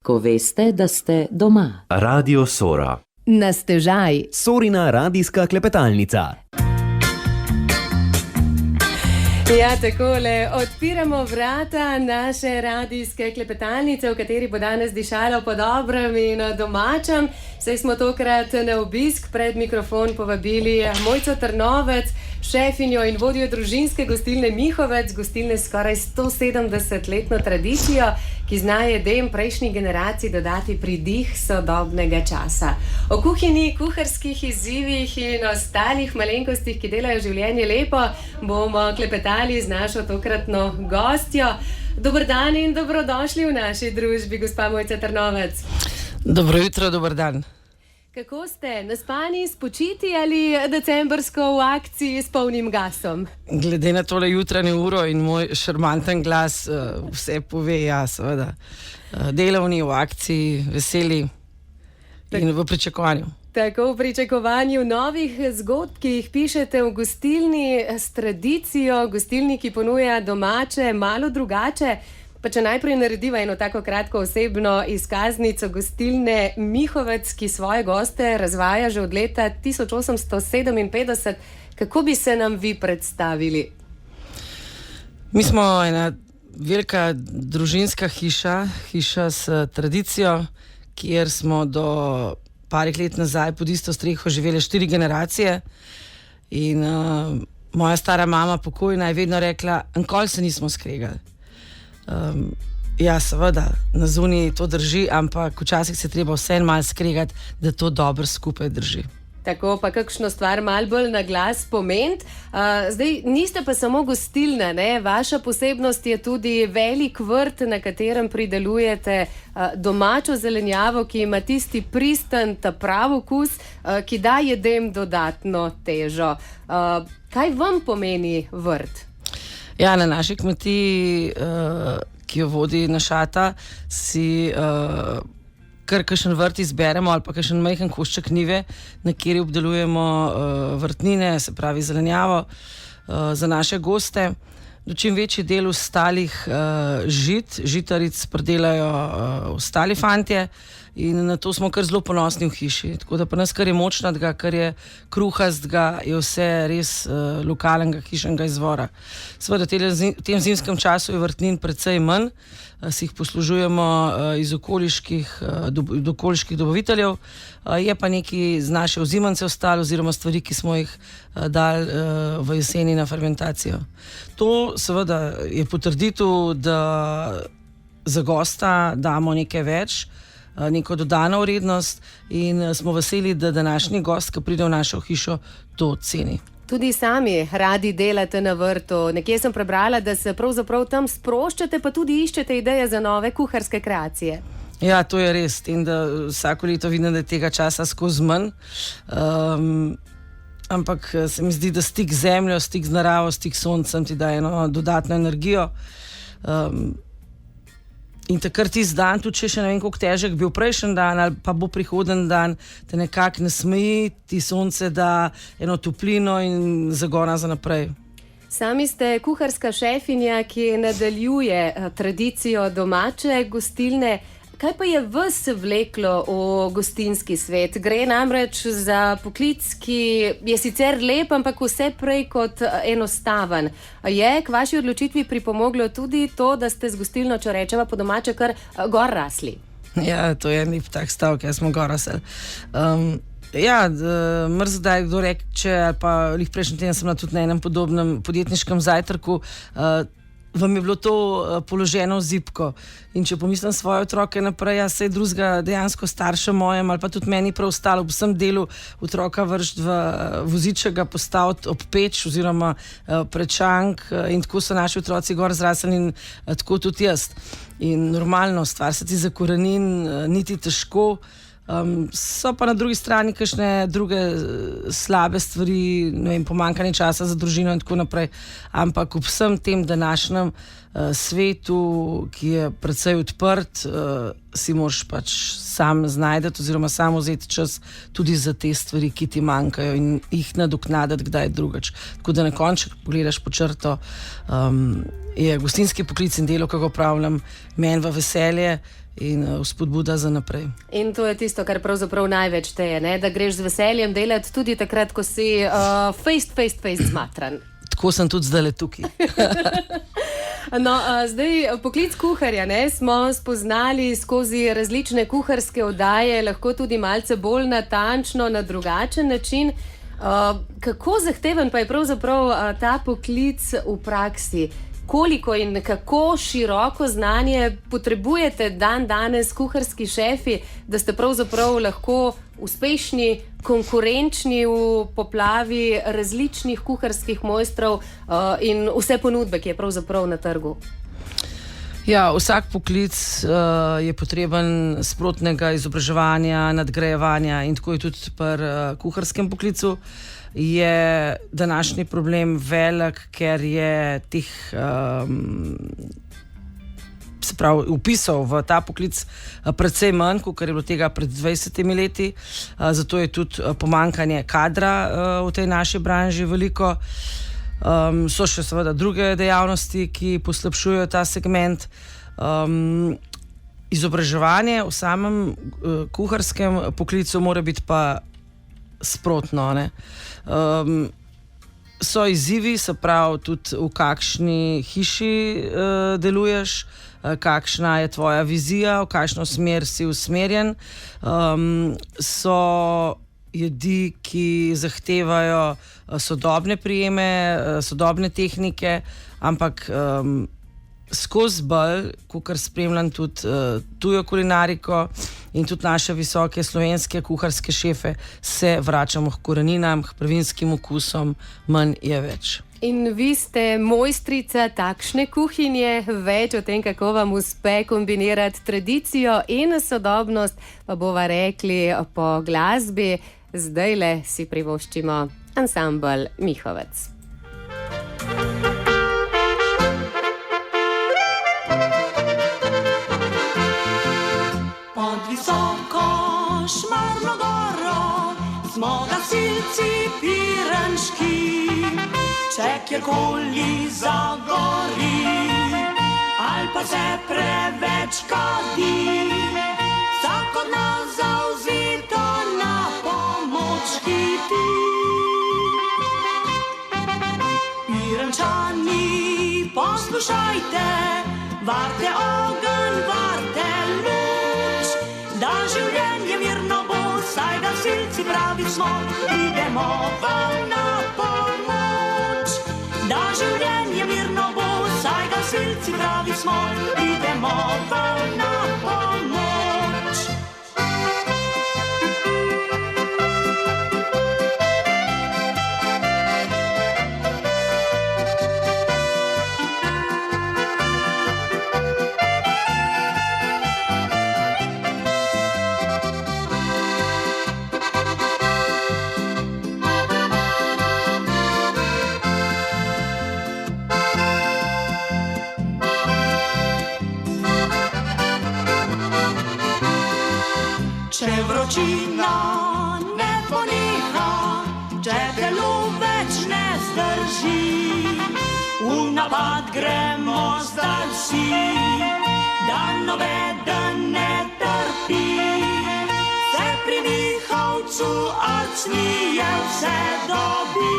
ko veste, da ste doma. Radio Sora. Na stežaj. Sorina radijska klepetalnica. Ja, takole, odpiramo vrata naše radijske klepetalnice, v kateri bo danes dišalo po dobrem in domačem. Saj smo tokrat na obisk pred mikrofon povabili Mojco Trnovec, šefinjo in vodjo družinske gostilne Mihovec, gostilne s skoraj 170-letno tradicijo, ki zna jedem prejšnjih generacij dodati pridih sodobnega časa. O kuhinji, kuharskih izzivih in ostalih malenkostih, ki delajo življenje lepo, bomo klepetali z našo tokratno gostjo. Dober dan in dobrodošli v naši družbi, gospa Mojca Trnovec. Dobro jutro, dober dan. Kako ste? Naspani, spočiti ali decembrsko v akciji s polnim gasom? Glede na tole jutranje uro in moj šarmanten glas, vse pove, ja, seveda. Delovni, v akciji, veseli in v pričakovanju. Tako, v pričakovanju novih zgodb, ki jih pišete v gostilni s tradicijo, gostilni, ki ponuja domače, malo drugače. Pa če najprej narediva eno tako kratko osebno izkaznico gostilne Mihovec, ki svoje goste razvaja že od leta 1857, kako bi se nam vi predstavili? Mi smo ena velika družinska hiša s tradicijo, kjer smo do parih let nazaj pod isto streho živeli 4 generacije in moja stara mama pokojna je vedno rekla, nikoli se nismo skregali. Ja, seveda, na zuniji to drži, ampak včasih se treba vseeno malo skregati, da to dobro skupaj drži. Tako, pa kakšno stvar malo bolj na glas pomeniti. Zdaj, niste pa samo gostilna, ne? Vaša posebnost je tudi velik vrt, na katerem pridelujete domačo zelenjavo, ki ima tisti pristen, ta prav okus, ki da jedem dodatno težo. Kaj vam pomeni vrt? Ja, na naši kmetiji, ki jo vodi Našata, si kar kakšen vrt izberemo ali pa kakšen majhen košček njive, na kateri obdelujemo vrtnine, se pravi zelenjavo za naše goste. Čim večji del ostalih žitaric pridelajo ostali fantje in na to smo kar zelo ponosni v hiši. Tako da pa nas kar je močnega, kar je kruhastega, je vse res lokalnega, hišnega izvora. Seveda v tem zimskem času je vrtnin precej manj, si jih poslužujemo iz okoliških dobaviteljev, je pa nekaj z naše ozimance ostalo oziroma stvari, ki smo jih dali v jeseni na fermentacijo. To seveda je potrditev, da za gosta damo nekaj več, neko dodano vrednost in smo veseli, da današnji gost, ki pride v našo hišo, to ceni. Tudi sami radi delate na vrtu. Nekje sem prebrala, da se pravzaprav tam sproščate, pa tudi iščete ideje za nove kuharske kreacije. Ja, to je res. In da vsako leto vidim, da je tega časa skozi manj. Ampak se mi zdi, da stik z zemljo, stik z naravo, stik s soncem ti daje eno dodatno energijo. In takrat tisti dan, tudi če še ne vem, koliko težek bil prejšnji dan ali pa bo prihoden dan, te nekako nasmeji, ti sonce da eno toplino in zagona za naprej. Sami ste kuharska šefinja, ki nadaljuje tradicijo domače gostilne. Kaj pa je vas vleklo v gostinski svet? Gre namreč za poklic, ki je sicer lep, ampak vse prej kot enostaven. Je k vaši odločitvi pripomoglo tudi to, da ste z gostilno, če rečeva po domače, kar gor rasli? Ja, to je lep tak stavek, jaz smo gor rasli. Ja, mrzkdaj kdo reče, ali pa prejšnji teden sem tudi na enem podobnem podjetniškem zajtrku, vam je bilo to položeno v zibko. In če pomislim svoje otroke naprej, jaz se je drugega dejansko staršem mojem ali pa tudi meni preostalo v vsem delu otroka vršt v voziček, ga postaviti ob peč oziroma prečank in tako so naši otroci gor zrasli in tako tudi jaz. In normalno, stvar se ti zakorenin, niti težko. So pa na drugi strani kakšne druge slabe stvari, ne vem, pomanjkanje časa za družino in tako naprej. Ampak ob vsem tem današnjem svetu, ki je precej odprt, si moraš pač sam znajdeti oziroma sam vzeti čas tudi za te stvari, ki ti manjkajo in jih nadoknaditi kdaj drugač. Tako da na koncu, ko pogledaš po črto, je gostinski poklic in delo, ki ga opravljam, meni v veselje in vzpodbuda za naprej. In to je tisto, kar pravzaprav največ teje, ne? Da greš z veseljem delati tudi takrat, ko si face zmatran. Tako sem tudi zdaj tukaj. No, zdaj poklic kuharja smo spoznali skozi različne kuharske oddaje, lahko tudi malce bolj natančno, na drugačen način. Kako zahteven pa je pravzaprav ta poklic v praksi? Koliko in kako široko znanje potrebujete danes kuharski šefi, da ste pravzaprav lahko uspešni, konkurenčni v poplavi različnih kuharskih mojstrov in vse ponudbe, ki je pravzaprav na trgu? Ja, vsak poklic je potreben sprotnega izobraževanja, nadgrajevanja in tako je tudi pri kuharskem poklicu. Je današnji problem velik, ker je teh vpisov v ta poklic precej manj, kot je bilo tega pred 20 leti. Zato je tudi pomanjkanje kadra v tej naši branži veliko. So še seveda druge dejavnosti, ki poslabšujejo ta segment. Izobraževanje v samem kuharskem poklicu mora biti pa sprotno. So izzivi, se pravi, tudi v kakšni hiši deluješ, kakšna je tvoja vizija, v kakšno smer si usmerjen. So jedi, ki zahtevajo sodobne prijeme, sodobne tehnike, ampak skozi bolj, kakor spremljam tudi tujo kulinariko in tudi naše visoke slovenske kuharske šefe, se vračamo k koreninam, k prvinskim okusom, manj je več. In vi ste mojstrica takšne kuhinje, več o tem, kako vam uspe kombinirati tradicijo in sodobnost, pa bova rekli po glasbi. Zdajle si privoščimo ansambel Mihovec. Pod visoko Šmarno goro smo gasilci piranški, če kjerkoli zagori ali pa se preveč kadi, vsak od nas zavzito na pomoč hiti. Pirančani, poslušajte, varte ogenj, varte luč, da življenje mirno bo, saj gasilci pravi smo, idemo vam na pomoč. Da življenje mirno bo, saj gasilci pravi smo, idemo vam na pomoč. Če vročina ne poneha, če telo več ne zdrži, v napad gremo zdaj vsi, da noveden ne trpi. Se pri Mihovcu arcnije vse dobi.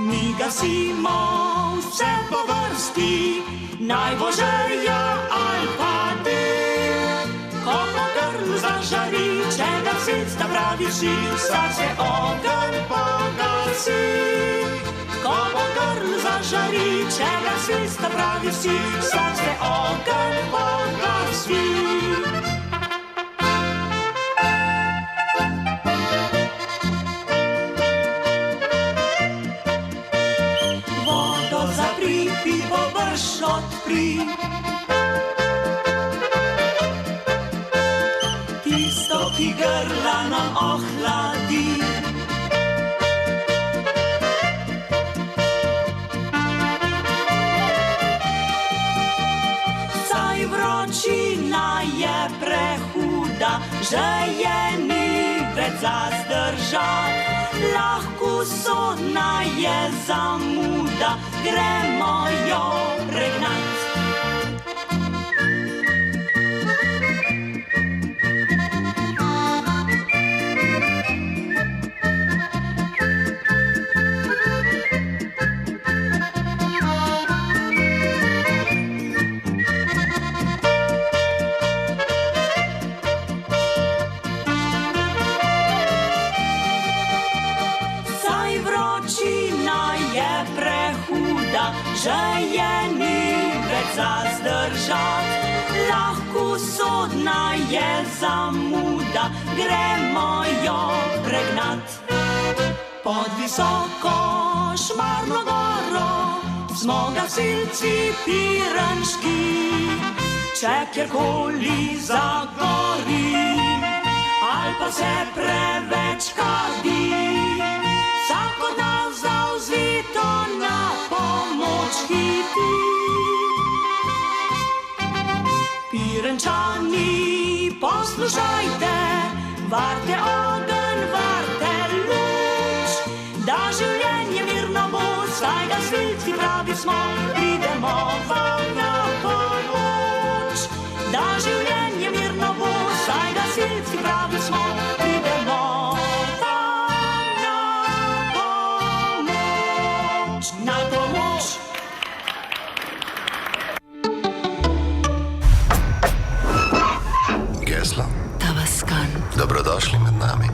Mi gasimo vse po vrsti, naj bo želja ali pa ko po grlu zažari, če gasilc ta pravi vsi, vsak se ogenj pogasi. Ko po grlu zažari, če gasilc ta pravi vsi, vsak se ogenj pogasi. Vodo zapri, pivo brž odpri, ki grla nam ohladi. Saj vročina je prehuda, že je ni več za zdržat, lahko sodna je zamuda, gremo jo pregnat. lahko sodna je zamuda, gremo jo pregnat. Pod visoko Šmarno goro smo gasilci piranški, če kjerkoli zagori ali pa se preveč kadi, vsak od nas zavzito na pomoč hiti. Pirančani, poslušajte, varte ogenj, varte luč, da življenje mirno bo, saj gasilci pravi smo, pridemo vam na pomoč. Da življenje mirno bo, saj gasilci pravi smo, pridemo vam na pomoč. Na pomoč. Geslo. Tavaskan. Dobrodošli med nami.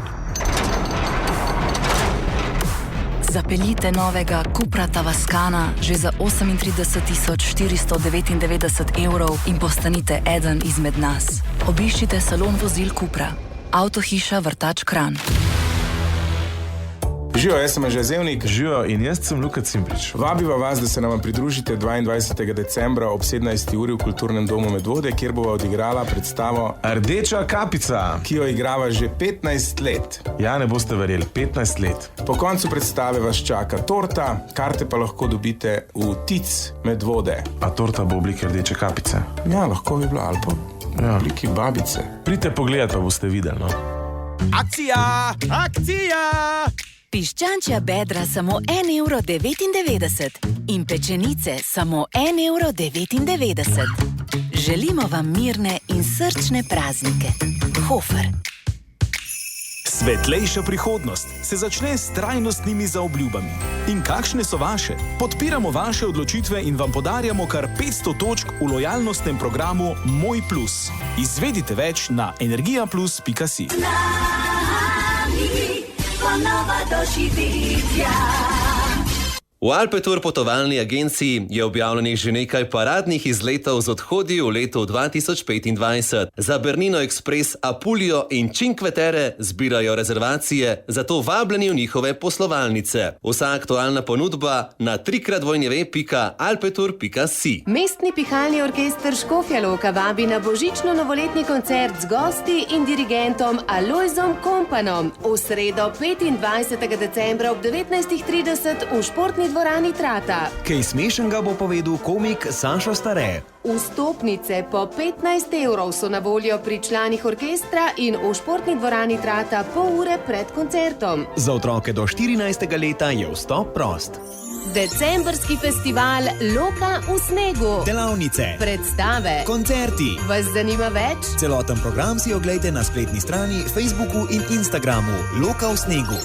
Zapeljite novega Cupra Tavaskana že za 38.499 evrov in postanite eden izmed nas. Obiščite salon vozil Cupra. Avtohiša Vrtač Kranj. Živijo, jaz sem Anže Zevnik. Živijo in jaz sem Luka Cimprič. Vabiva vas, da se nam pridružite 22. decembra ob 17. uri v Kulturnem domu Medvode, kjer bova odigrala predstavo Rdeča kapica, ki jo igrava že 15 let. Ja, ne boste verjeli, 15 let. Po koncu predstave vas čaka torta, karte pa lahko dobite v Tic Medvode. A torta bo v obliki rdeče kapice? Ja, lahko bi bila ali pa v obliki babice. Pridite pogledat, pa boste videli, no. Akcija! Akcija! Piščančja bedra samo 1,99 € in pečenice samo 1,99 €. Želimo vam mirne in srčne praznike. Hofer. Svetlejša prihodnost se začne s trajnostnimi zaobljubami. In kakšne so vaše? Podpiramo vaše odločitve in vam podarjamo kar 500 točk v lojalnostnem programu Moj Plus. Izvedite več na energijaplus.si. V Alpetour potovalni agenciji je objavljenih že nekaj paradnih izletov z odhodi v letu 2025. Za Bernino Express, Apulio in Cinque Terre zbirajo rezervacije, zato vabljeni v njihove poslovalnice. Vsa aktualna ponudba na www.alpetour.si. Mestni pihalni orkester Škofja Loka vabi na božično-novoletni koncert z gosti in dirigentom Alojzom Kompanom v sredo 25. decembra ob 19:30 v športni dvorani Trata. Kaj smešnega bo povedal komik Sašo Stare. Vstopnice po 15 € so na voljo pri članih orkestra in v športni dvorani Trata pol ure pred koncertom. Za otroke do 14. leta je vstop prost. Decembrski festival Loka v snegu. Delavnice, Predstave. koncerti. Vas zanima več? Celoten program si oglejte na spletni strani, Facebooku in Instagramu Loka v snegu.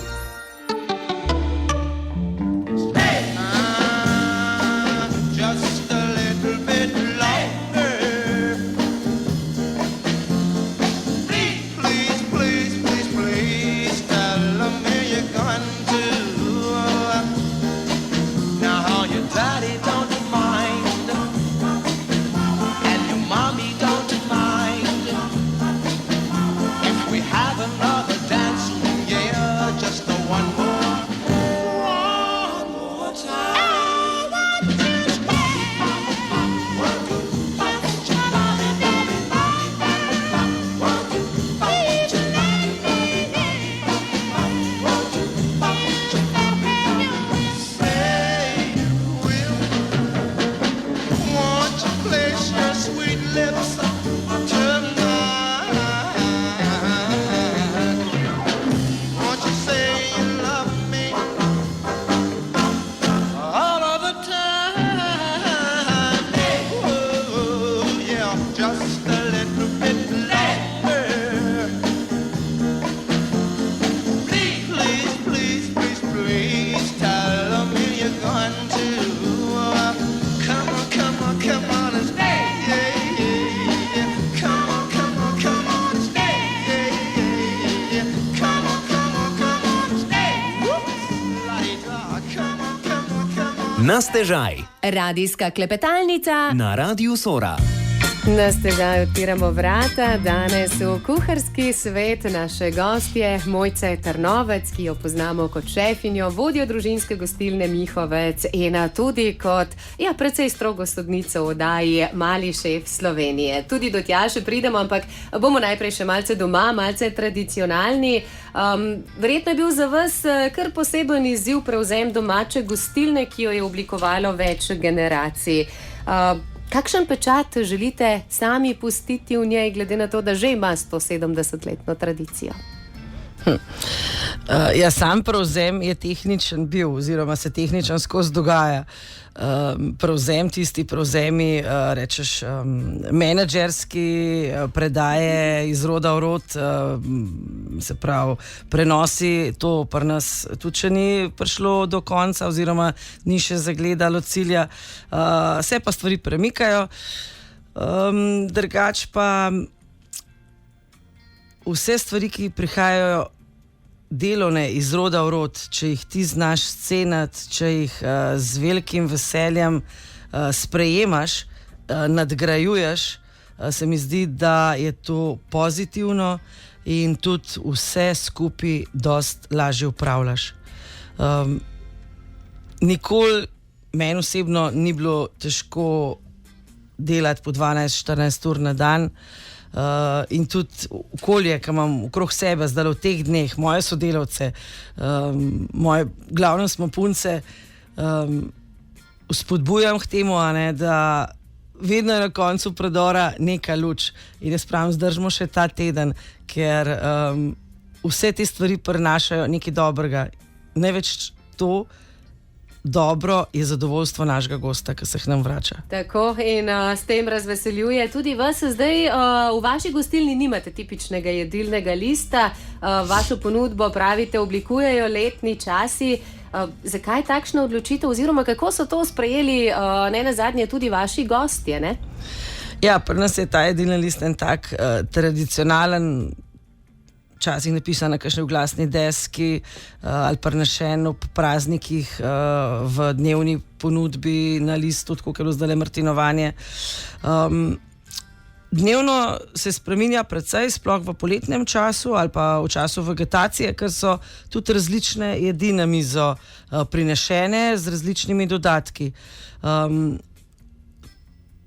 Na stežaj. Radijska klepetalnica Na Radiu Sora. Na stežaj odpiramo vrata, danes v kuharski svet naše gostje Mojce Trnovec, ki jo poznamo kot šefinjo, vodjo družinske gostilne Mihovec in tudi kot precej strogo sodnico v oddaji Mali šef Slovenije. Tudi do tja še pridemo, ampak bomo najprej še malce doma, malce tradicionalni. Verjetno je bil za vas kar poseben izziv prevzem domače gostilne, ki jo je oblikovalo več generacij. Kakšen pečat želite sami pustiti v njej, glede na to, da že ima 170-letno tradicijo? Sam prevzem je tehničen bil, oziroma se tehnično skozi dogaja. Tisti prevzemi, rečeš, menedžerski, predaje iz roda v rod, se pravi, prenosi, to pri nas tudi še ni prišlo do konca, oziroma ni še zagledalo cilja. Se pa stvari premikajo. Drugač pa vse stvari, ki prihajajo delovne iz roda v rod, če jih ti znaš scenati, če jih z velikim veseljem sprejemaš, nadgrajuješ, se mi zdi, da je to pozitivno in tudi vse skupaj dost lažje upravljaš. Nikoli meni osebno ni bilo težko delati po 12-14 ur na dan. In tudi okolje, ki imam okrog sebe, zdaj v teh dneh, moje sodelavce, moje glavne smo punce, spodbujam k temu, da vedno je na koncu predora neka luč. In jaz pravim, zdržimo še ta teden, ker vse te stvari prinašajo nekaj dobrega. Največ to dobro je zadovoljstvo našega gosta, ki se k nam vrača. Tako, in s tem razveseljuje tudi vas. Zdaj v vaši gostilni nimate tipičnega jedilnega lista, vašo ponudbo, pravite, oblikujejo letni časi. Zakaj takšna odločitev, oziroma kako so to sprejeli ne nazadnje tudi vaši gostje, ne? Ja, pri nas je ta jedilni list en tak tradicionalen, včasih napisan na kakšni oglasni deski ali prenešen ob praznikih v dnevni ponudbi na listu, tako kot je bilo zdajle martinovanje. Dnevno se spreminja precej, sploh v poletnem času ali pa v času vegetacije, ker so tudi različne jedi na mizo prinešene z različnimi dodatki.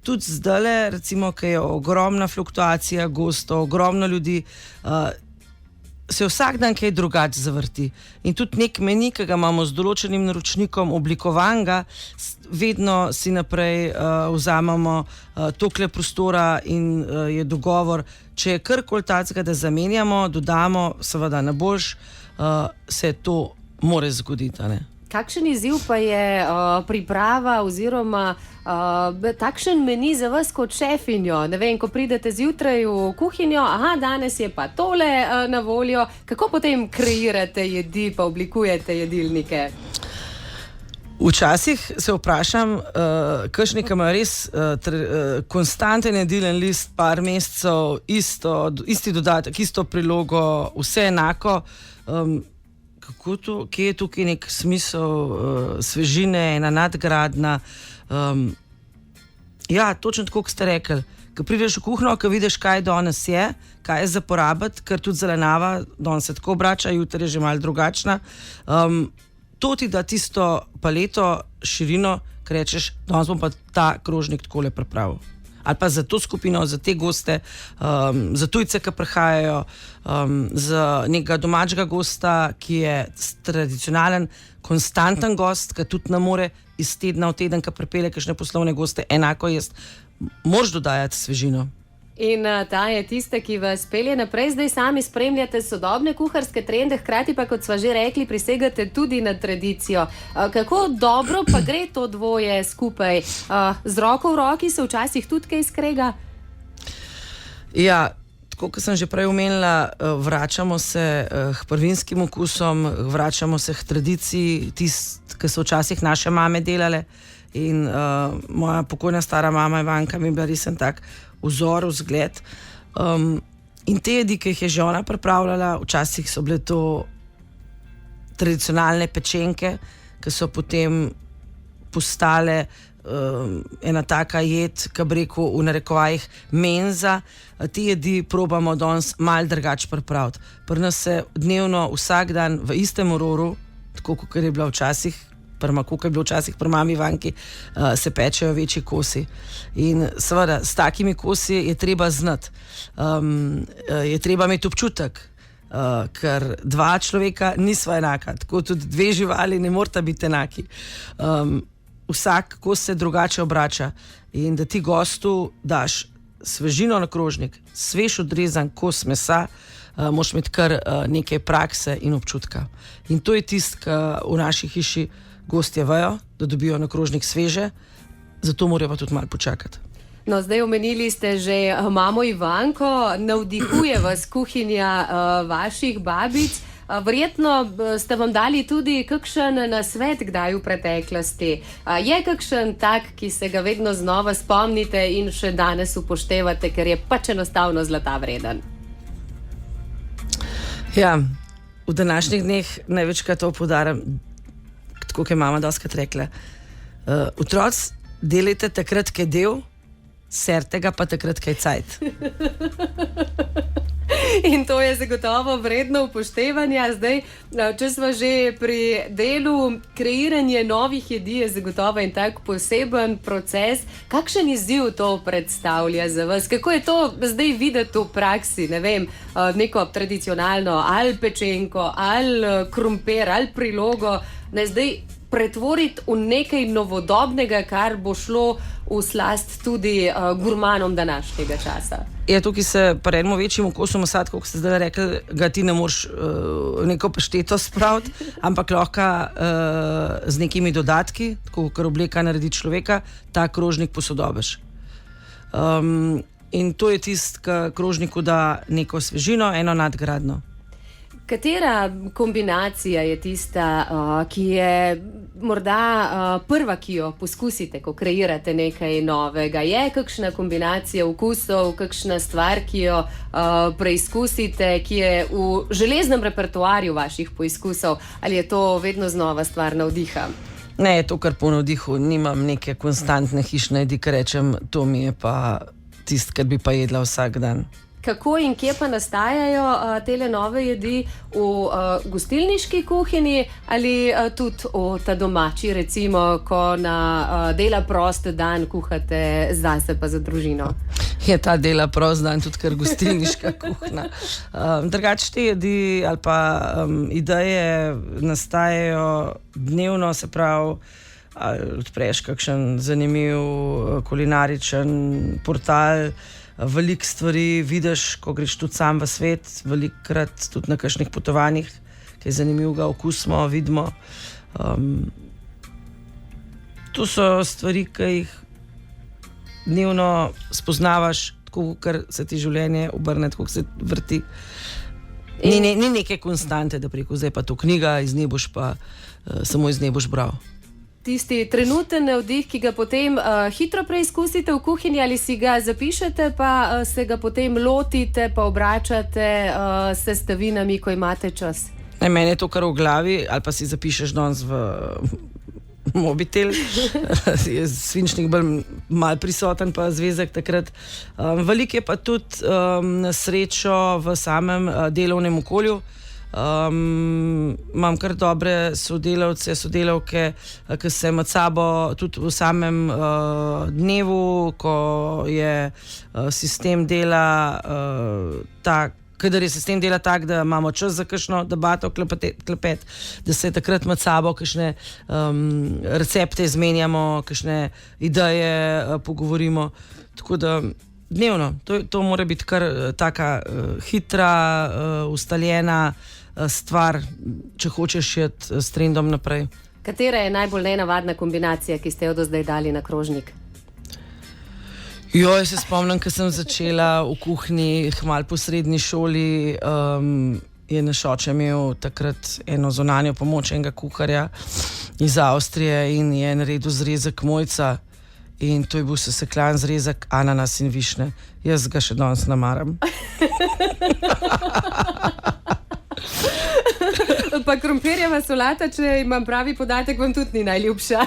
Tudi zdajle, recimo, ker je ogromna fluktuacija gostov, ogromno ljudi, se vsak dan kaj drugače zavrti. In tudi nek meni, ki ga imamo z določenim naročnikom oblikovanega, vedno si naprej vzamemo tokle prostora in je dogovor, če je karkoli takega, da zamenjamo, dodamo, seveda na boljš, se to more zgoditi, ne? Kakšen izziv pa je priprava oziroma takšen meni za vas kot šefinjo? Ne vem, ko pridete zjutraj v kuhinjo, danes je pa tole na voljo. Kako potem kreirate jedi, pa oblikujete jedilnike? Včasih se vprašam, kakšni, ki imajo res konstanten jedilni list, par mesecev, isti dodatek, isto prilogo, vse enako, kje je tukaj nek smisel svežine, ena nadgradna. Točno tako, kot ste rekli. Ko prideš v kuhno, ko vidiš, kaj danes je, kaj je za porabiti, ker tudi zelenava danes se tako obrača, jutri je že malo drugačna. To ti da tisto paleto, širino, ki rečeš, danes bom pa ta krožnik takole pripravil. Ali pa za to skupino, za te goste, za tujce, ki prihajajo, za nekega domačega gosta, ki je tradicionalen, konstanten gost, ki tudi ne more iz tedna v teden, ki pripelje kakšne poslovne goste, enako jaz, moraš dodajati svežino. In ta je tista, ki vas pelje naprej. Zdaj sami spremljate sodobne kuharske trende, hkrati pa, kot sva že rekli, prisegate tudi na tradicijo. Kako dobro pa gre to dvoje skupaj? Z roko v roki se včasih tudi kaj skrega? Ja, tako kot sem že prej omenila, vračamo se k prvinskim okusom, vračamo se k tradiciji, ki so včasih naše mame delale. In moja pokojna stara mama Ivanka mi je bila res en tak vzor, vzgled. In te jedi, ki jih je že ona pripravljala, včasih so bile to tradicionalne pečenke, ki so potem postale ena taka jed, ki bi rekel v narekovajih menza. Ti jedi probamo danes malo drugače pripraviti. Pri nas se dnevno vsak dan v istem ororu, tako kot je bilo včasih, pri mami Ivanki, se pečejo večji kosi. In seveda s takimi kosi je treba znati, je treba imeti občutek, ker dva človeka nisva enaka, tako tudi dve živali ne morata biti enaki. Vsak kos se drugače obrača in da ti gostu daš svežino na krožnik, svež odrezan kos mesa, moraš imeti kar nekaj prakse in občutka. In to je tisto, kar v naši hiši gostje vejo, da dobijo na krožnik sveže, zato morajo pa tudi malo počakati. No, zdaj omenili ste že mamo Ivanko, navdihuje vas kuhinja vaših babic. Verjetno ste vam dali tudi kakšen nasvet kdaj v preteklosti. Je kakšen tak, ki se ga vedno znova spomnite in še danes upoštevate, ker je pač enostavno zlata vreden? Ja, v današnjih dneh največkrat to poudarjam, tako kot je mama dostikrat rekla. Otroci, delajte takrat, ko je del, serte ga pa takrat, ko je cajt. In to je zagotovo vredno upoštevanja. Zdaj, če smo že pri delu, kreiranje novih jedi je zagotovo in tak poseben proces. Kakšen izziv to predstavlja za vas? Kako je to zdaj videti v praksi? Ne vem, neko tradicionalno ali pečenko, ali krompir, ali prilogo, ne zdaj pretvoriti v nekaj novodobnega, kar bo šlo v slast tudi gurmanom današnjega časa. Ja, tukaj se pri enem večjem kosu mesa, kot ste zdaj rekli, ga ti ne moreš neko pašteto spraviti, ampak lahko z nekimi dodatki, tako kot obleka naredi človeka, ta krožnik posodobiš. In to je tisto, kar krožniku da neko svežino, eno nadgradno. Katera kombinacija je tista, ki je morda prva, ki jo poskusite, ko kreirate nekaj novega? Je kakšna kombinacija okusov, kakšna stvar, ki jo preizkusite, ki je v železnem repertoarju vaših poizkusov, ali je to vedno znova stvar navdiha? Ne, je to kar po navdihu. Nimam neke konstantne hišne jedi, ki rečem, to mi je pa tisto, kar bi pa jedla vsak dan. Kako in kje pa nastajajo tele nove jedi? V gostilniški kuhinji ali tudi v ta domači, recimo, ko na dela prost dan kuhate zase pa za družino? Je ta dela prost dan tudi kar gostilniška kuhna. Drugače te jedi ali pa ideje nastajajo dnevno, se pravi, ali odpreš kakšen zanimiv kulinaričen portal, veliko stvari vidiš, ko greš tudi sam v svet, velikokrat tudi na kakšnih potovanjih, kaj zanimivega okusimo, vidimo. To so stvari, ki jih dnevno spoznavaš, tako kar se ti življenje obrne, tako se vrti. Ni neke konstante, da preko zdaj pa to knjiga, iz nje boš pa samo iz nje boš bral. Tisti trenuten navdih, ki ga potem hitro preizkusite v kuhinji, ali si ga zapišete, pa se ga potem lotite, pa obračate s sestavinami, ko imate čas? Meni je to kar v glavi, ali pa si zapišeš danes v mobitel. Je svinčnik bolj malo prisoten, pa zvezek takrat. Veliko je pa tudi na srečo v samem delovnem okolju. Imam kar dobre sodelavce, sodelavke, ki se med sabo tudi v samem dnevu, ko je sistem dela tak, kadar je sistem dela tak, da imamo čas za kakšno debato, klepet, da se takrat med sabo kakšne recepte izmenjamo, kakšne ideje pogovorimo. Tako da dnevno, to mora biti kar taka hitra, ustaljena stvar, če hočeš iti s trendom naprej. Katera je najbolj nenavadna kombinacija, ki ste jo do zdaj dali na krožnik? Joj, se spomnim, ko sem začela v kuhinji, malo po srednji šoli, je naš oče imel takrat eno zunanjo pomoč enega kuharja iz Avstrije in je naredil zrezek mojca. In to je bil sesekljan zrezek ananas in višnje. Jaz ga še danes namaram. Pa krompirjeva solata, če imam pravi podatek, vam tudi ni najljubša.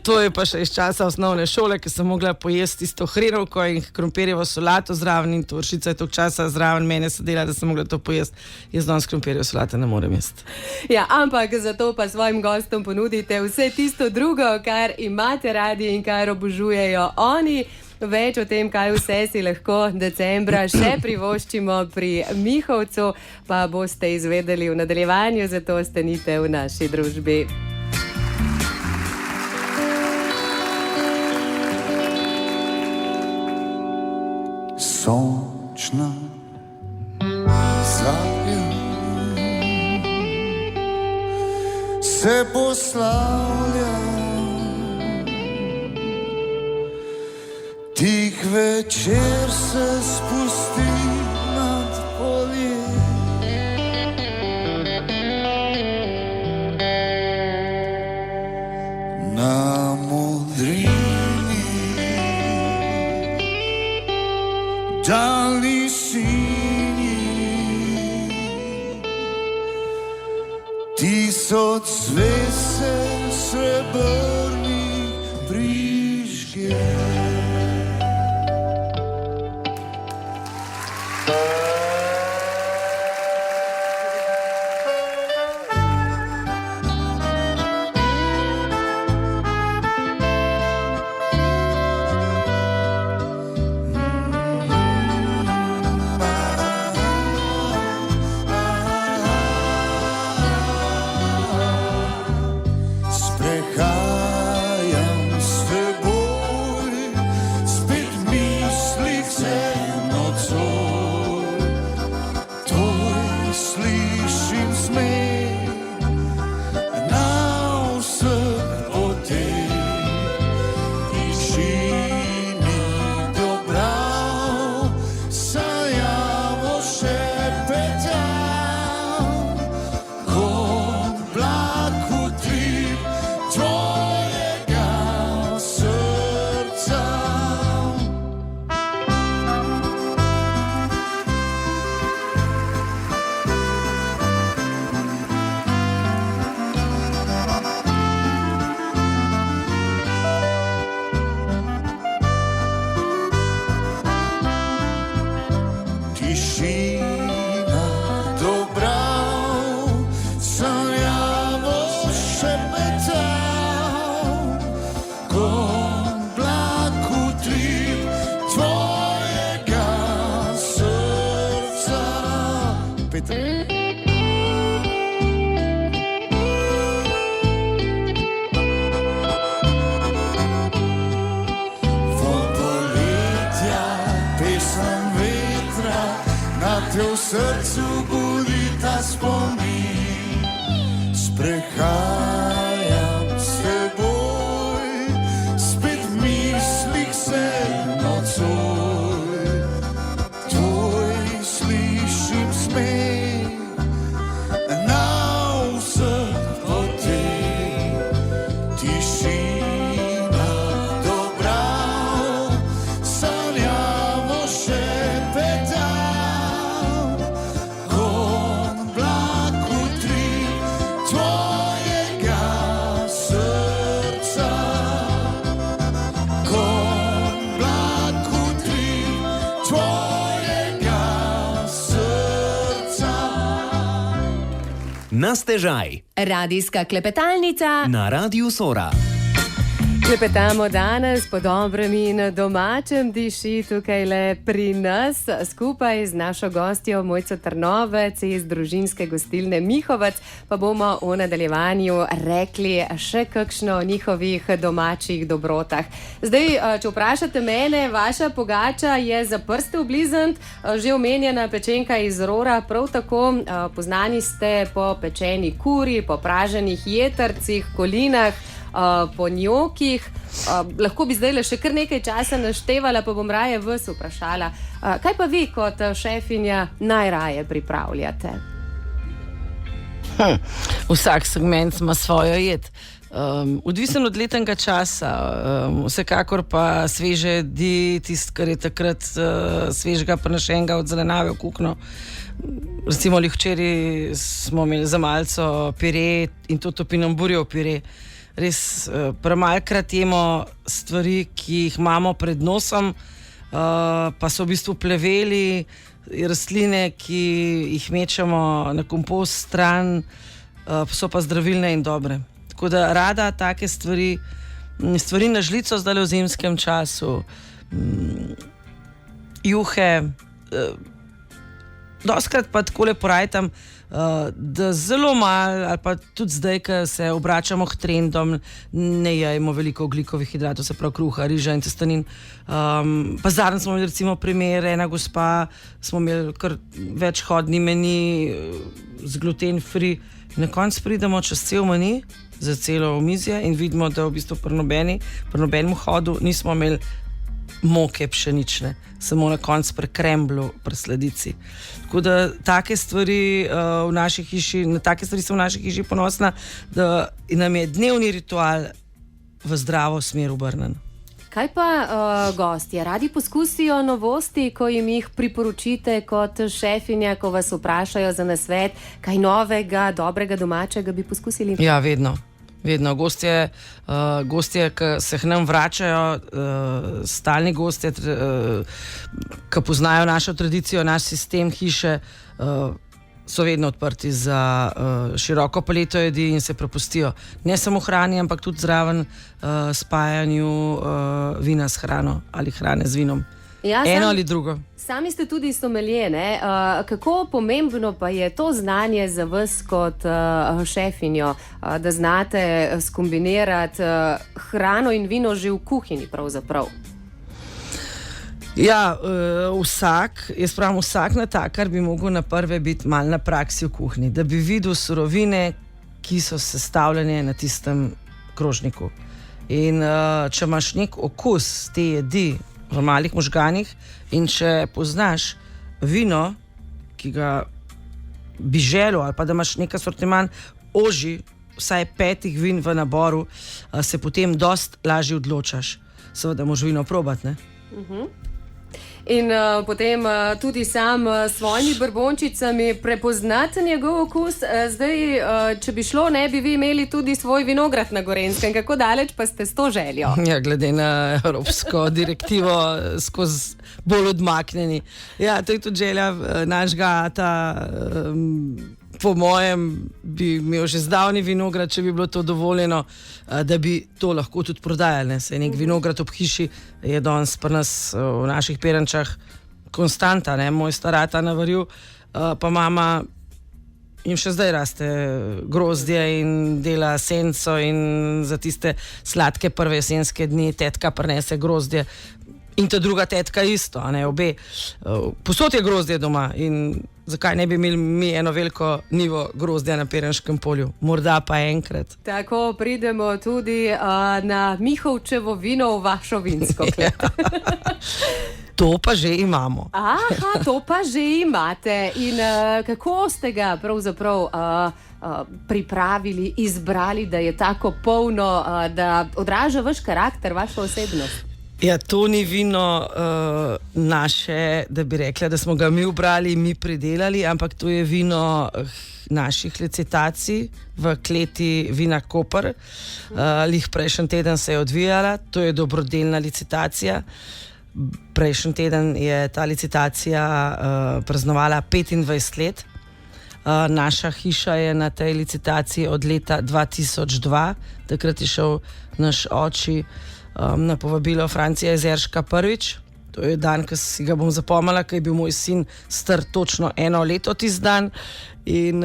To je pa še iz časa osnovne šole, ki sem mogla pojesti tisto hrenovko in krompirjevo solato zraven in vršica je toliko časa zraven mene sedela, da sem mogla to pojesti. Jaz danes krompirjevo solate ne morem jesti. Ja, ampak zato pa svojim gostom ponudite vse tisto drugo, kar imate radi in kar obožujejo oni. Več o tem, kaj vse si lahko decembra še privoščimo pri Mihovcu, pa boste izvedeli v nadaljevanju, zato ostanite v naši družbi. Sončna zarja se poslavlja, tih večer se spusti nad polje. Na modrini daljni sinji, tisoč zvezd se srebrnih prižge. Te v srcu budi ta spomin, sprehajam s teboj, spet v mislih se nocoj, tvoj slišim smeh na vseh poteh, tišina dobrav, sanjamo še peta. Na stežaj. Radijska klepetalnica Na Radiu Sora. Klepetamo danes po dobrem in domačem diši tukaj le pri nas, skupaj z našo gostjo Mojco Trnovec iz družinske gostilne Mihovac, pa bomo v nadaljevanju rekli še kakšno o njihovih domačih dobrotah. Zdaj, če vprašate mene, vaša pogača je za prste oblizant, že omenjena pečenka iz Rora, prav tako poznani ste po pečeni kuri, po praženih jetrcih, kolinah, po njokih. Lahko bi zdaj le še kar nekaj časa naštevala, pa bom raje vas vprašala. Kaj pa vi kot šefinja najraje pripravljate? Vsak segment ima svojo jed. Odvisen od letnega časa, vsekakor pa sveže jedi, tisto, kar je takrat svežega prinašenega od zelenjave v kuhinjo. Recimo včeraj smo imeli za malco pire in to topinamburjev pire. res premalkrat jemo stvari, ki jih imamo pred nosom, pa so v bistvu pleveli, rastline, ki jih mečemo na kompost stran, so pa zdravilne in dobre. Tako da rada take stvari na žlico zdaj v zimskem času, juhe, doskrat pa takole porajtam, da zelo malo, ali pa tudi zdaj, ko se obračamo k trendom, ne jemo veliko ogljikovih hidratov, se pravi kruha, riža in testenin. Pa zadnjič smo imeli recimo primer, ena gospa, smo imeli kar večhodni meni z gluten free. Na koncu pridemo čez cel meni, za celo omizje in vidimo, da v bistvu pri nobenem hodu nismo imeli moke pšenične, samo na koncu pri kremblu, pri sladici. Tako da take stvari v naši hiši, na take stvari sem v naši hiši ponosna, da nam je dnevni ritual v zdravo smer obrnen. Kaj pa gostje? Radi poskusijo novosti, ko jim jih priporočite kot šefinja, ko vas vprašajo za nasvet, kaj novega, dobrega, domačega bi poskusili? Ja, vedno. Gostje, ki se k nam vračajo, stalni gostje, ki poznajo našo tradicijo, naš sistem hiše, so vedno odprti za široko paleto jedi in se prepustijo ne samo hrani, ampak tudi zraven spajanju vina s hrano ali hrane z vinom. Ja, eno ali drugo. Sami ste tudi sommelier, ne? Kako pomembno pa je to znanje za vas kot šefinjo, da znate skombinirati hrano in vino že v kuhinji pravzaprav? Ja, vsak natakar bi mogel na prve biti malo na praksi v kuhinji, da bi videl surovine, ki so sestavljene na tistem krožniku. In če imaš nek okus te jedi v malih možganih in če poznaš vino, ki ga bi želel, ali pa da imaš nek asortiman ožji, vsaj 5 vin v naboru, se potem dost lažje odločaš. Seveda moraš vino probati, ne? In potem tudi sam s svojimi brbončicami prepoznate njegov okus. Zdaj, če bi šlo, ne bi vi imeli tudi svoj vinograd na Gorenjskem. Kako daleč pa ste s to željo? Ja, glede na evropsko direktivo skozi bolj odmaknjeni. Ja, to je tudi želja našega ata. Po mojem bi imel že zdavni vinograd, če bi bilo to dovoljeno, da bi to lahko tudi prodajali. Saj nek vinograd ob hiši je danes pri nas v naših Perenčah konstanta. Moj starata navaril, pa mama jim še zdaj raste grozdje in dela senco in za tiste sladke prve jesenske dni tetka prinese grozdje. In ta druga tetka isto, obe. Posod je grozdje doma in zakaj ne bi imeli mi eno veliko nivo grozdja na Perenškem polju? Morda pa enkrat. Tako pridemo tudi na Mihovčevo vino v vašo vinsko klet. To pa že imamo. Aha, to pa že imate. In kako ste ga pravzaprav pripravili, izbrali, da je tako polno, da odraža vaš karakter, vašo osebnost? Ja, to ni vino naše, da bi rekla, da smo ga mi ubrali, mi pridelali, ampak to je vino naših licitacij v kleti Vina Koper. Lih prejšnji teden se je odvijala, to je dobrodelna licitacija. Prejšnji teden je ta licitacija praznovala 25 let. Naša hiša je na tej licitaciji od leta 2002, takrat je šel naš oči na povabilo Francija Jezerška prvič. To je dan, ki si ga bom zapomnila, ker je bil moj sin star točno 1 leto tisti dan. In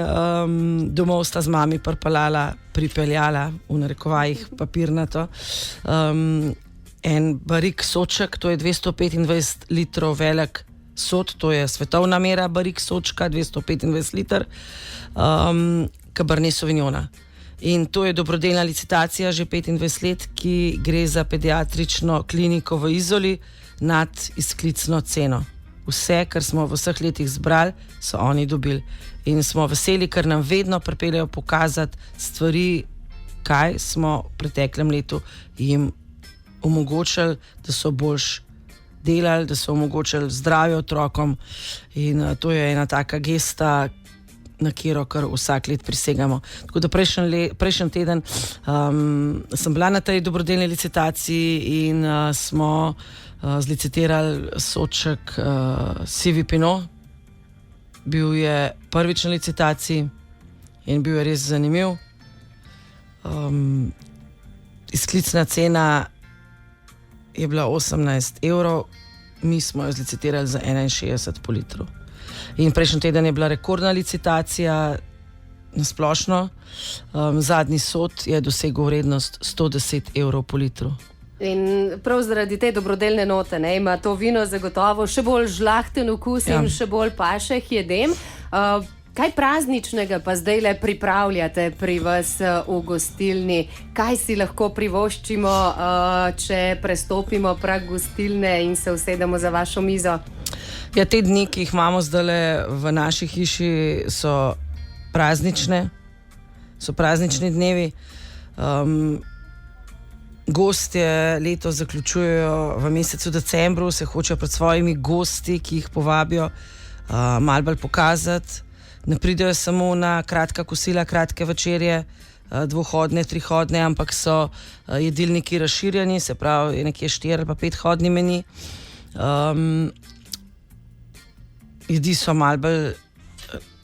domov sta z mami pripeljala v narekovajih papirnato en barik soček, to je 225 litrov velik sod, to je svetovna mera barik sočka, 225 liter Cabernet Sauvignona. In to je dobrodelna licitacija že 25 let, ki gre za pediatrično kliniko v Izoli nad izklicno ceno. Vse, kar smo v vseh letih zbrali, so oni dobili. In smo veseli, ker nam vedno pripeljejo pokazati stvari, kaj smo v preteklem letu jim omogočili, da so boljš delali, da so omogočili zdravje otrokom. In to je ena taka gesta, na katero kar vsak let prisegamo. Tako da prejšnji teden sem bila na tej dobrodelni licitaciji in smo zlicitirali sodček Sivi Pinot. Bil je prvič na licitaciji in bil je res zanimiv. Izklicna cena je bila 18 €, mi smo jo zlicitirali za 61 po litru. In prejšnji teden je bila rekordna licitacija na splošno. Zadnji sod je dosegel vrednost 110 € po litru. In prav zaradi te dobrodelne note ima to vino zagotovo še bolj žlahten okus in še bolj paše k jedem. Kaj prazničnega pa zdaj le pripravljate pri vas v gostilni? Kaj si lahko privoščimo, če prestopimo prag gostilne in se usedemo za vašo mizo? Ja, te dni, ki jih imamo zdaj v naši hiši, so praznične. So praznični dnevi. Gostje letos zaključujejo v mesecu decembru, se hočejo pred svojimi gosti, ki jih povabijo, malo bolj pokazati. Ne pridejo samo na kratka kosila, kratke večerje, dvohodne, trihodne, ampak so jedilniki razširjeni, se pravi, je nekje 4 ali pa 5 hodni meni. Jedi so malo bolj,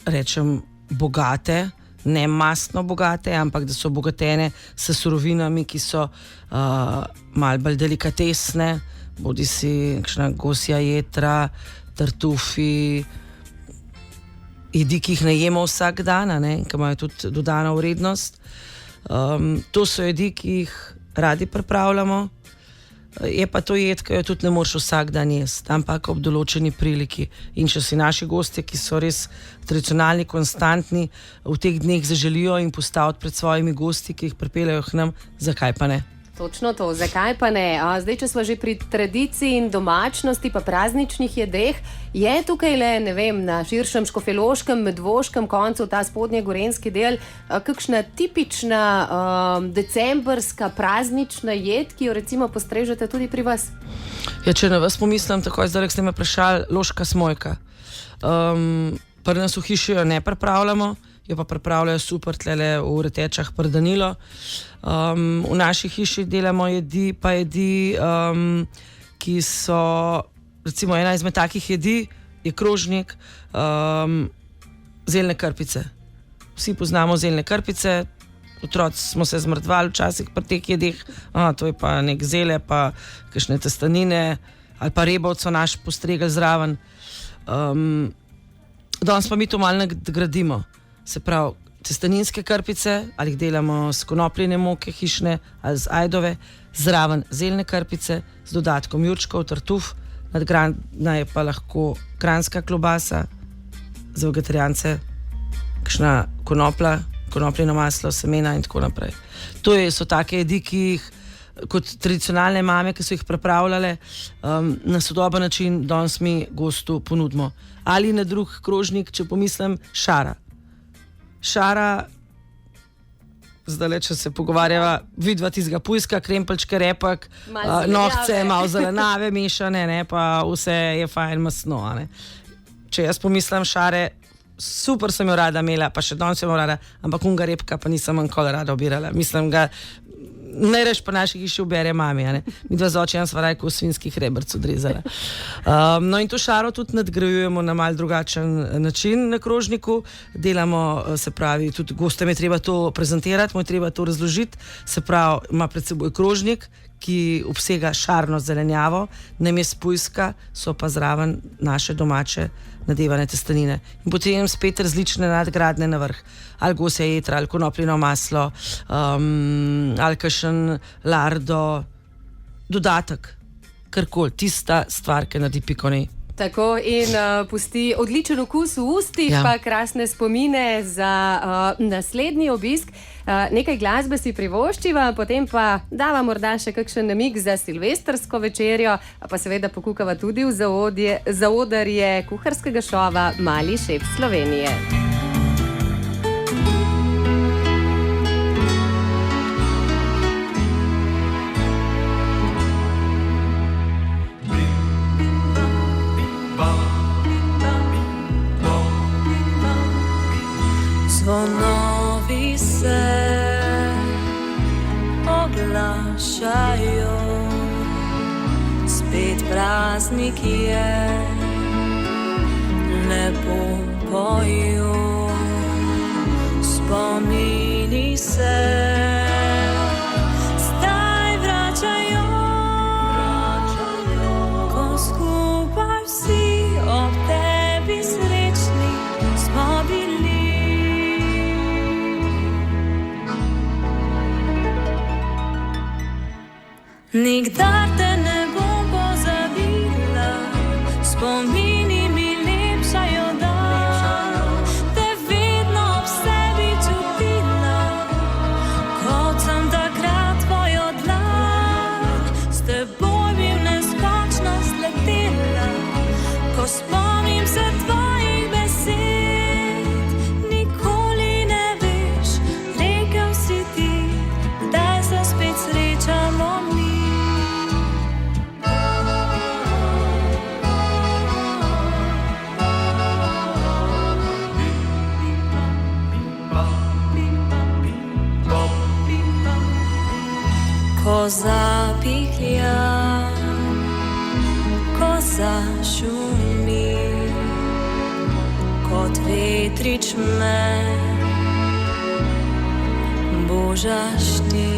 rečem, bogate, ne mastno bogate, ampak da so obogatene s surovinami, ki so malo bolj delikatesne, bodi si kakšna gosja jetra, tartufi, jedi, ki jih ne jemo vsak dan, ki imajo tudi dodano vrednost. To so jedi, ki jih radi pripravljamo. Je pa to jed, ki jo tudi ne moreš vsak dan jesti, ampak ob določeni priliki. In če si naši gostje, ki so res tradicionalni, konstantni, v teh dneh zaželijo in postaviti pred svojimi gosti, ki jih pripeljejo k nam, zakaj pa ne? Točno to, zakaj pa ne? Zdaj, če smo že pri tradiciji in domačnosti pa prazničnih jedeh, je tukaj le, ne vem, na širšem škofjeloškem, medvoškem koncu, ta spodnji gorenjski del, kakšna tipična decembrska praznična jed, ki jo recimo postrežete tudi pri vas? Ja, če na vas pomislim, takoj zdaj, ko ste me vprašali, loška smojka. Pri nas v hiši jo ne pripravljamo, jo pa pripravljajo super tlele v Retečah pri Danilo. V naši hiši delamo jedi, ki so, recimo ena izmed takih jedi je krožnik, zeljne krpice. Vsi poznamo zeljne krpice, otroci smo se zmrdvali včasih pri teh jedeh, to je pa nek zelje, pa kakšne testanine ali pa rebovco naš postregel zraven. Danes pa mi to malo nadgradimo. Se pravi, testaninske krpice, ali jih delamo s konopljine moke hišne ali z ajdove, zraven zeljne krpice z dodatkom jurčkov, tartuf, nadgradna je pa lahko kranjska klobasa, za vegetarijance kakšna konoplja, konopljino maslo, semena in tako naprej. To so take jedi, ki jih kot tradicionalne mame, ki so jih pripravljale na sodoben način, danes mi gostu ponudimo. Ali na drug krožnik, če pomislim, šara. Šara, zdaj če se pogovarjava, vidva tizga pujska, krempelčke, repak, nohce, malo zelenave mešane, pa vse je fajn masno. Če jaz pomislim šare, super sem jo rada imela, pa še danes jo rada, ampak unga repka pa nisem nikoli rada obirala. Mislim, ga najreč pa naši hiši ubere mami, mi dva z očem sva rajko v svinskih rebrc odrezala. No in to šaro tudi nadgrajujemo na mal drugačen način na krožniku, delamo, se pravi, tudi gostem je treba to prezentirati, mu je treba to razložiti, se pravi, ima pred seboj krožnik, ki obsega šarno zelenjavo, namesto pujska so pa zraven naše domače nadevane testenine. In potem spet različne nadgradne na vrh. Ali gosja jetra, ali konopljino maslo, ali kakšen lardo, dodatek, karkoli, tista stvar, ki naredi piko na i. Tako in pusti odličen okus v ustih, pa krasne spomine za naslednji obisk. Nekaj glasbe si privoščiva, potem pa dava morda še kakšen namig za silvestrsko večerjo, pa seveda pokukava tudi v zaodrje kuharskega šova Mali šef Slovenije. spomini se oglašajo, spet praznik je, lepo pojo, spomini se zdaj vračajo, ko skupaj vsi ob tebi srečni smo bili. Nikdar te ne bom pozabila, spomini mi lepšajo dan, te vedno ob sebi čutila, kot sem takrat tvojo dlan, s teboj bi v neskončnost letela, ko spomnim se tvojih besed, nikoli ne veš, rekel si ti, kdaj se spet srečamo mi. Ko zapihlja, ko zašumi, kot vetrič me božaš ti,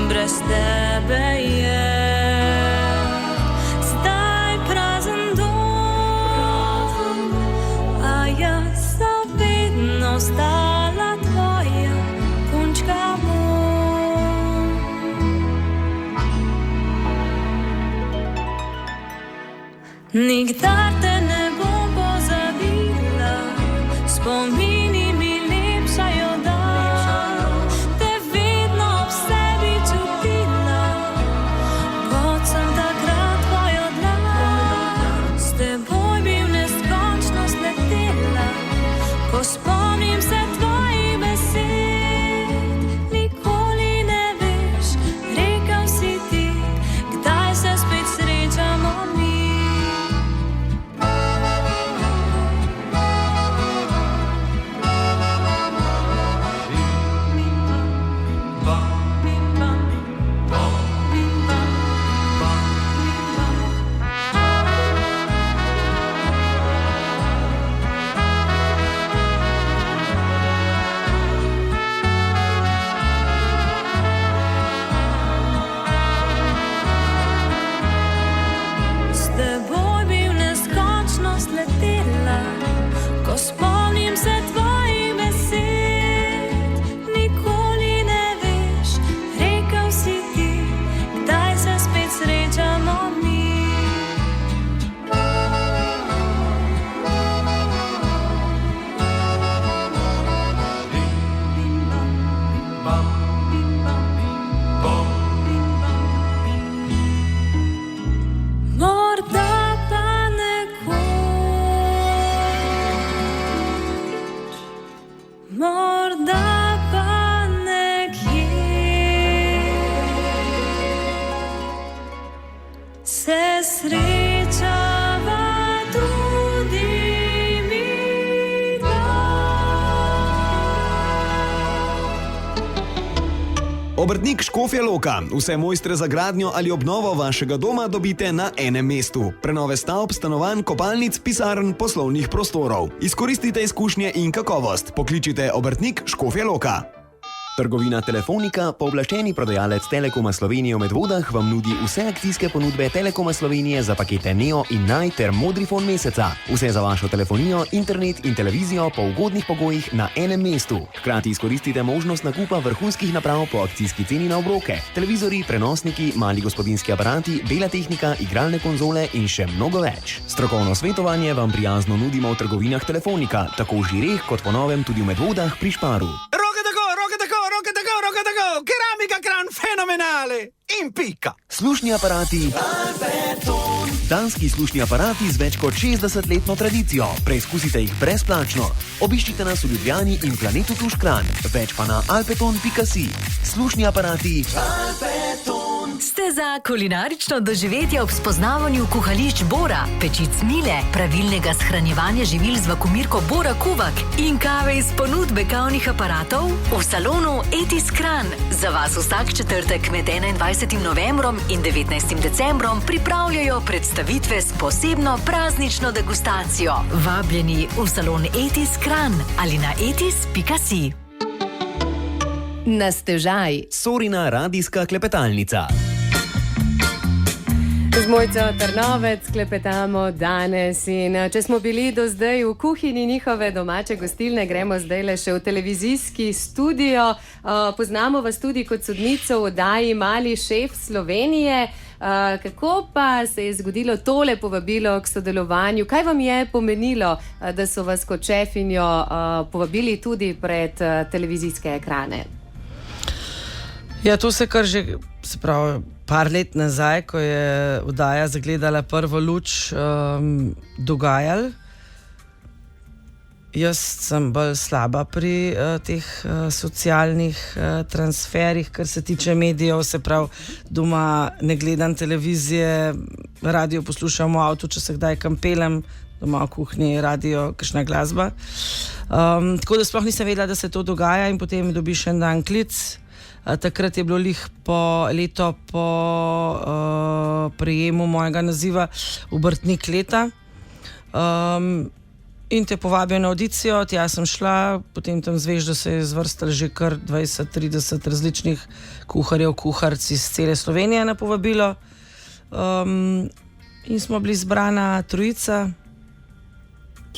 brez tebe je zdaj prazen dom, a jaz sem vedno ostala tvoja punčka moj. Nikdar te ne bom pozabila, spomini mi lepšajo dan, te vedno ob sebi čutila, kot sem takrat tvojo dlan, s teboj bi v neskončnost letela, ko spomnim se tvojih besed, nikoli ne veš, rekel si ti, kdaj se spet srečamo mi. Obrtnik Škofja Loka. Vse mojstre za gradnjo ali obnovo vašega doma dobite na enem mestu. Prenove stavb, stanovanj, kopalnic, pisarn, poslovnih prostorov. Izkoristite izkušnje in kakovost. Pokličite Obrtnik Škofja Loka. Trgovina Telefonika, pooblaščeni prodajalec Telekoma Slovenije v Medvodah, vam nudi vse akcijske ponudbe Telekoma Slovenije za pakete Neo in Naj ter Modrifon meseca. Vse za vašo telefonijo, internet in televizijo po ugodnih pogojih na enem mestu. Hkrati izkoristite možnost nakupa vrhunskih naprav po akcijski ceni na obroke. Televizori, prenosniki, mali gospodinjski aparati, bela tehnika, igralne konzole in še mnogo več. Strokovno svetovanje vam prijazno nudimo v trgovinah Telefonika, tako v Žireh kot po novem tudi v Medvodah pri Šparu. Keramika Kran, fenomenale! In pika! Slušni aparati Alpeton. Danski slušni aparati z več kot 60-letno tradicijo. Preizkusite jih brezplačno. Obiščite nas v Ljubljani in Planetu Tuš Kranj. Več pa na alpeton.si. Slušni aparati Alpeton. Ste za kulinarično doživetje ob spoznavanju kuhališč Bora, pečic Mile, pravilnega shranjevanja živil z vakumirko Bora Kuvak in kave iz ponudbe kavnih aparatov? V salonu Etis Kran za vas vsak četrtek med 21. novembrom in 19. decembrom pripravljajo predstavitve s posebno praznično degustacijo. Vabljeni v salon Etis Kran ali na etis.si. Na stežaj. Sorina radijska klepetalnica. Z Mojco Trnovec klepetamo danes in če smo bili do zdaj v kuhinji njihove domače gostilne, gremo zdaj le še v televizijski studio. Poznamo vas tudi kot sodnico v oddaji Mali šef Slovenije. Kako pa se je zgodilo tole povabilo k sodelovanju? Kaj vam je pomenilo, da so vas kot šefinjo povabili tudi pred televizijske ekrane? Ja, to se kar že, se pravi, par let nazaj, ko je oddaja zagledala prvo luč, dogajalo. Jaz sem bolj slaba pri teh socialnih transferih, kar se tiče medijev, se pravi, doma ne gledam televizije, radio poslušam v avtu, če se kdaj kam pelem, doma v kuhinji, radio, kakšna glasba. Tako da sploh nisem vedela, da se to dogaja in potem dobiš en dan klic. Takrat je bilo leto po prejemu mojega naziva obrtnik leta. In te povabijo na audicijo, tja sem šla, potem tam zveš, da se je zvrstalo že kar 20-30 različnih kuharjev, kuharic iz cele Slovenije na povabilo. In smo bili zbrana trojica,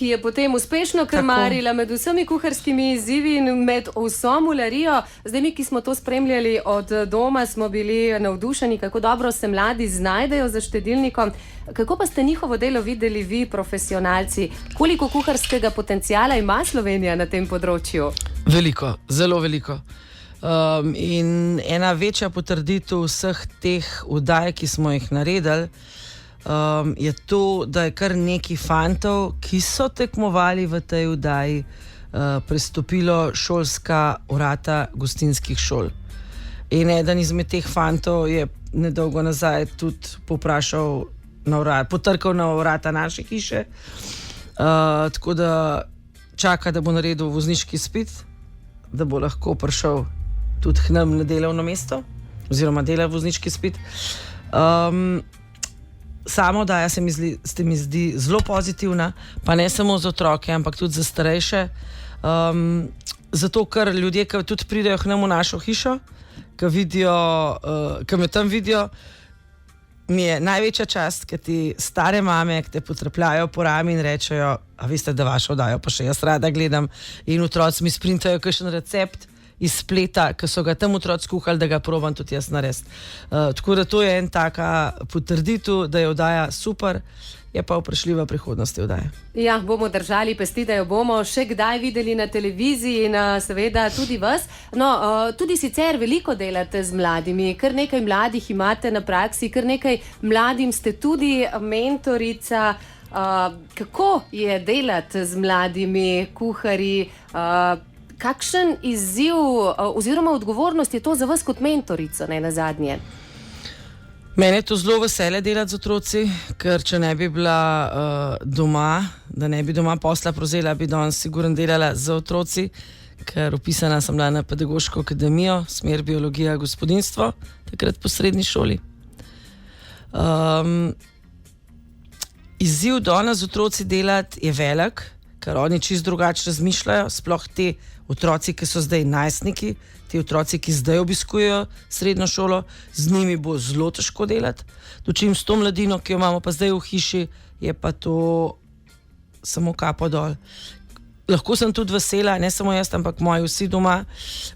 ki je potem uspešno krmarila med vsemi kuharskimi izzivi in med vso mularijo. Zdaj mi, ki smo to spremljali od doma, smo bili navdušeni, kako dobro se mladi znajdejo za štedilnikom. Kako pa ste njihovo delo videli vi, profesionalci? Koliko kuharskega potenciala ima Slovenija na tem področju? Veliko, zelo veliko. In ena večja potrditev vseh teh oddaj, ki smo jih naredili, je to, da je kar nekaj fantov, ki so tekmovali v tej oddaji, prestopilo šolska vrata gostinskih šol. In eden izmed teh fantov je nedolgo nazaj tudi potrkal na vrata naše hiše, tako da čaka, da bo naredil vozniški izpit, da bo lahko prišel tudi k nam na delovno mesto oziroma delal vozniški izpit. Sama oddaja se mi zdi zelo pozitivna, pa ne samo za otroke, ampak tudi za starejše. Zato, ker ljudje, ki tudi pridejo k nam v našo hišo, ki me tam vidijo, mi je največja čast, ker ti stare mame, ki te potrpljajo po rami in rečejo, a veste, da vašo oddajo pa še jaz rada gledam, in otroci mi sprintajo kakšen recept iz spleta, ki so ga tam otroci kuhali, da ga probam tudi jaz narediti. Tako da to je en taka potrditev, da je oddaja super, je pa vprašljiva prihodnost te oddaje. Ja, bomo držali pesti, da jo bomo še kdaj videli na televiziji in seveda tudi vas. No, tudi sicer veliko delate z mladimi, kar nekaj mladih imate na praksi, kar nekaj mladim ste tudi mentorica. Kako je delati z mladimi kuharji? Kakšen izziv oziroma odgovornost je to za vas kot mentorico, ne nazadnje? Mene je to zelo veselje delati z otroci, ker če ne bi bila doma, da ne bi doma posla prevzela, bi danes sigurno delala z otroci, ker vpisana sem bila na pedagoško akademijo, smer biologija, gospodinjstvo, takrat po srednji šoli. Izziv danes z otroci delati je velik, ker oni čisto drugače razmišljajo, sploh te otroci, ki so zdaj najstniki, ti otroci, ki zdaj obiskujejo srednjo šolo, z njimi bo zelo težko delati. Dočim s to mladino, ki jo imamo pa zdaj v hiši, je pa to samo kapo dol. Lahko sem tudi vesela, ne samo jaz, ampak moji vsi doma,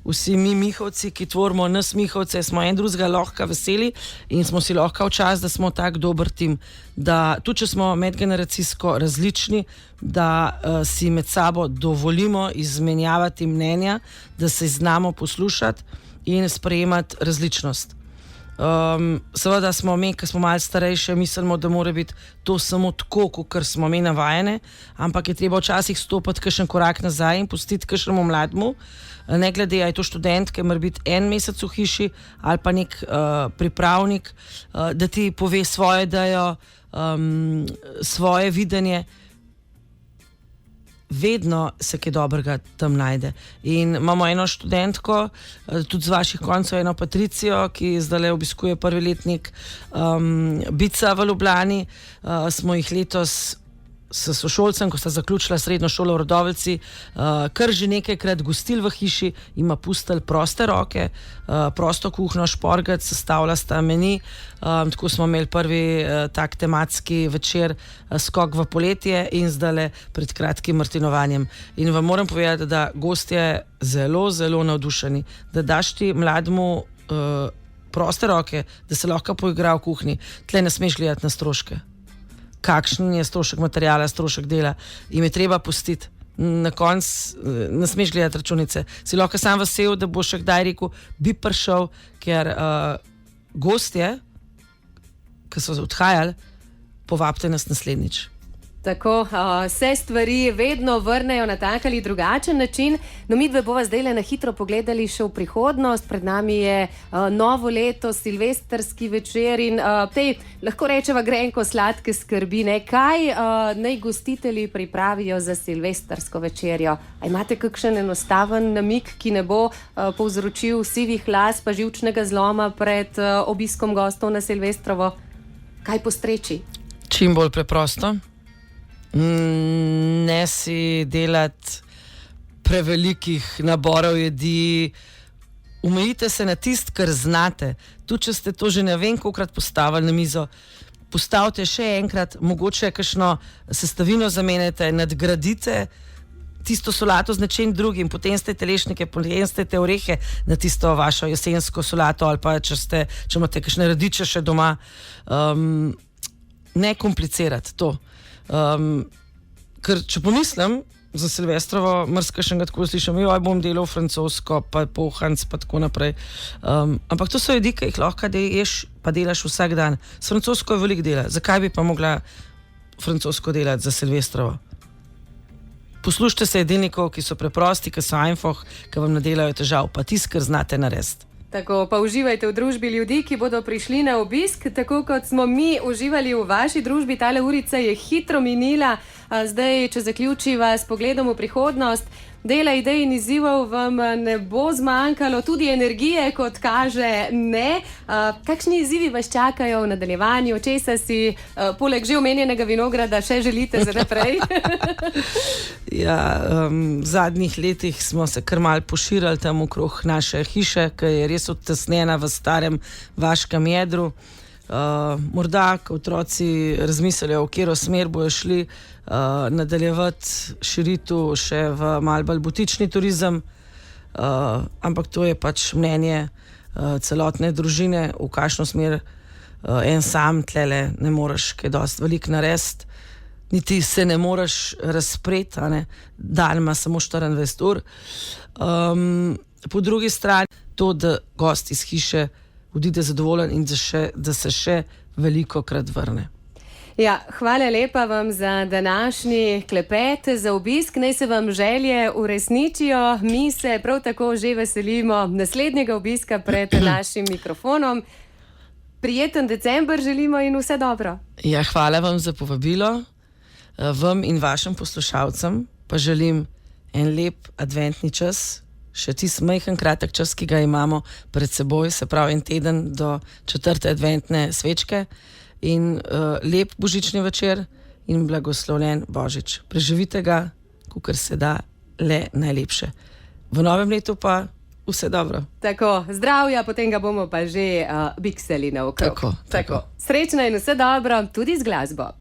vsi mi Mihovci, ki tvorimo nas Mihovce, smo en drugega lahko veseli in smo si lahko včas, da smo tak dober tim, da tudi če smo medgeneracijsko različni, da si med sabo dovolimo izmenjavati mnenja, da se znamo poslušati in sprejemati različnost. Seveda smo mi, ki smo malo starejši, mislimo, da mora biti to samo tako, kot smo mi navajene, ampak je treba včasih stopiti kakšen korak nazaj in pustiti kakšnemu mlademu, ne glede, a je to študent, ki mora biti en mesec v hiši ali pa nek pripravnik, da ti pove svojo idejo, svoje videnje. Vedno se kaj dobrega tam najde. In imamo eno študentko, tudi z vaših koncev, eno Patricijo, ki zdaj obiskuje prvi letnik Bica v Ljubljani. Smo jih letos s sošolcem, ko sta zaključila srednjo šolo v Rodovici, kar že nekajkrat gostili v hiši, ima pustili proste roke, prosto kuhno, šporgac, sestavlja sta meni. Tako smo imeli prvi tak tematski večer, skok v poletje in zdaj pred kratkim martinovanjem. In vam moram povedati, da gostje zelo, zelo navdušeni, da daš ti mlademu proste roke, da se lahko poigra v kuhinji. Tle ne smeš gledati na stroške. Kakšen je strošek materijala, strošek dela, jim je treba pustiti. Na koncu ne smeš gledati računice. Si lahko sam vesel, da bo še kdaj rekel, bi prišel, ker gostje, ki so odhajali, povabite nas naslednjič. Tako, se stvari vedno vrnejo na tak ali drugačen način. No, mi dve bova zdaj na hitro pogledali še v prihodnost. Pred nami je novo leto, silvestrski večer in tej, lahko rečeva, grenko sladke skrbi. Ne? Kaj naj gostitelji pripravijo za silvestrsko večerjo? A imate kakšen enostaven namig, ki ne bo povzročil sivih las pa živčnega zloma pred obiskom gostov na Silvestrovo? Kaj postreči? Čim bolj preprosto. Ne si delati prevelikih naborov jedi, omejite se na tisto, kar znate. Tudi če ste to že ne vem kolikrat postavili na mizo, postavite še enkrat, mogoče kakšno sestavino zamenjate, nadgradite tisto solato z nečim drugim, potem ste lešnike, potem ste orehe na tisto vašo jesensko solato ali pa če imate kakšne radiče še doma. Ne komplicirati to. Ker če pomislim za Silvestrovo, marsikajšnega tako slišim, joj, bom delal francosko, pa pohanc, pa tako naprej. Ampak to so jedi, ki jih lahko ješ, pa delaš vsak dan. S francosko je veliko dela. Zakaj bi pa mogla francosko delati za Silvestrovo? Poslušajte se jedilnikov, ki so preprosti, ki so einfach, ki vam ne delajo težav, pa tisto, kar znate narediti. Tako, pa uživajte v družbi ljudi, ki bodo prišli na obisk, tako kot smo mi uživali v vaši družbi. Tale urica je hitro minila. Zdaj, če zaključiva s pogledom v prihodnost, dela, idej in izzivov vam ne bo zmanjkalo, tudi energije, kot kaže, ne. Kakšni izzivi vas čakajo v nadaljevanju? Česa si poleg že omenjenega vinograda še želite za naprej? V zadnjih letih smo se kar malo poširali tam okrog naše hiše, ki je res odtesnjena v starem vaškem jedru. Morda, ko otroci razmislijo, v katero smer bojo šli, nadaljevati širitev še v malo bolj butični turizem, ampak to je pač mnenje celotne družine, v kakšno smer en sam tlele ne moreš kaj dosti veliko narediti, niti se ne moreš razpreti, dan ima samo 24 ur. Po drugi strani to, da gost iz hiše odide zadovoljen in da se še veliko krat vrne. Ja, hvala lepa vam za današnji klepet, za obisk. Naj se vam želje uresničijo. Mi se prav tako že veselimo naslednjega obiska pred našim mikrofonom. Prijeten december želimo in vse dobro. Ja, hvala vam za povabilo. Vam in vašim poslušalcem pa želim en lep adventni čas, še tisti majhen kratek čas, ki ga imamo pred seboj, se pravi en teden do 4. adventne svečke in lep božični večer in blagoslovljen Božič. Preživite ga, kakor se da, le najlepše. V novem letu pa vse dobro. Tako, zdravja, potem ga bomo pa že bikseli naokrog. Tako. Srečno in vse dobro, tudi z glasbo.